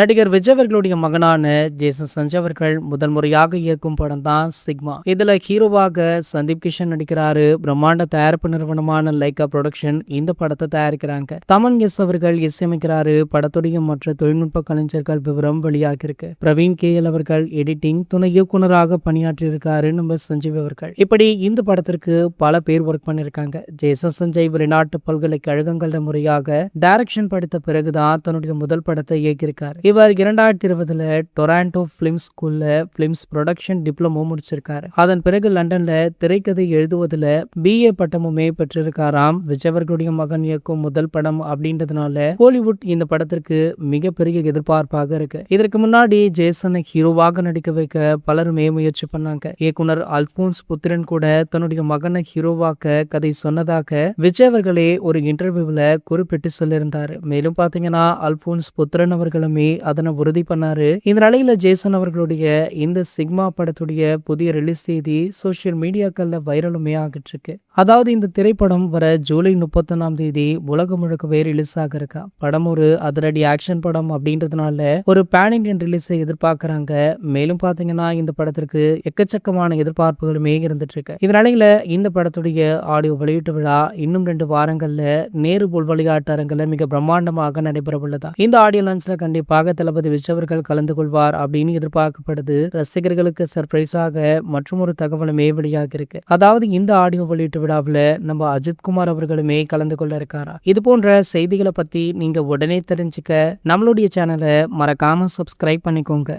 நடிகர் விஜய் அவர்களுடைய மகனான ஜேசன் சஞ்சய் அவர்கள் முதல் முறையாக இயக்கும் படம் தான் சிக்மா. இதுல ஹீரோவாக சந்தீப் கிஷன் நடிக்கிறாரு. பிரம்மாண்ட தயாரிப்பு நிறுவனமான லைகா புரொடக்ஷன் இந்த படத்தை தயாரிக்கிறாங்க. தமன் எஸ் அவர்கள் இசையமைக்கிறாரு. படத்துடைய மற்ற தொழில்நுட்ப கலைஞர்கள் விவரம் வெளியாகிருக்கு. பிரவீன் KL அவர்கள் எடிட்டிங் துணை இயக்குனராக பணியாற்றி இருக்காரு நம்ம சஞ்சீவ் அவர்கள். இப்படி இந்த படத்திற்கு பல பேர் ஒர்க் பண்ணிருக்காங்க. ஜேசன் சஞ்சய் வெளிநாட்டு பல்கலைக்கழகங்கள முறையாக டைரக்ஷன் படித்த பிறகுதான் தன்னுடைய முதல் படத்தை இயக்கியிருக்காரு. இவர் 2020 டொராண்டோ பிலிம் ஸ்கூல்ல பிலிம்ஸ் ப்ரொடக்ஷன் டிப்ளமோ முடிச்சிருக்காரு. அதன் பிறகு லண்டன்ல திரைக்கதை எழுதுவதில் BA பட்டமுமே பெற்றிருக்காராம். விஜய் அவர்களுடைய மகன் இயக்கும் முதல் படம் அப்படின்றதுனால ஹாலிவுட் இந்த படத்திற்கு மிகப்பெரிய எதிர்பார்ப்பாக இருக்கு. இதற்கு முன்னாடி ஜேசனை ஹீரோவாக நடிக்க வைக்க பலருமே முயற்சி பண்ணாங்க. இயக்குனர் அல்போன்ஸ் புத்திரன் கூட தன்னுடைய மகனை ஹீரோவாக்க கதை சொன்னதாக விஜய் அவர்களே ஒரு இன்டர்வியூல குறிப்பிட்டு சொல்லியிருந்தாரு. மேலும் பாத்தீங்கன்னா அல்போன்ஸ் புத்திரன் அவர்களுமே அதனை உறுதி பண்ணாரு. இந்த நிலையில ஜேசன் அவர்களுடைய இந்த சிக்மா படத்துடைய புதிய ரிலீஸ் செய்தி சோசியல் மீடியாக்கள்ல வைரலுமே ஆகிட்டு இருக்கு. அதாவது இந்த திரைப்படம் வர ஜூலை 31 உலகம் முழுக்கவே ரிலீஸ் ஆக இருக்கா. படம் ஒரு அதிரடி ஆக்ஷன் படம் அப்படின்றதுனால ஒரு பேன் இண்டியன் ரிலீஸை எதிர்பார்க்கறாங்க. மேலும் பாத்தீங்கன்னா இந்த படத்திற்கு எக்கச்சக்கமான எதிர்பார்ப்புகளுமே இருந்துட்டு இருக்கு. இந்த நிலையில இந்த படத்துடைய ஆடியோ வெளியீட்டு விழா இன்னும் 2 வாரங்கள்ல நேரு போல் விளையாட்டு அரங்கில் மிக பிரம்மாண்டமாக நடைபெற உள்ளதா. இந்த ஆடியோ லான்ச்ல கண்டிப்பாக தளபதி விஜய் அவர்கள் கலந்து கொள்வார் அப்படின்னு எதிர்பார்க்கப்படுது. ரசிகர்களுக்கு சர்ப்ரைஸாக மற்றும் ஒரு தகவலுமே வெளியாக இருக்கு. அதாவது இந்த ஆடியோ வெளியீட்டு விழாவில் நம்ம அஜித்குமார் அவர்களுமே கலந்து கொள்ள இருக்காரா. இது போன்ற செய்திகளை பத்தி நீங்க உடனே தெரிஞ்சுக்க நம்மளுடைய சேனலை மறக்காம சப்ஸ்கிரைப் பண்ணிக்கோங்க.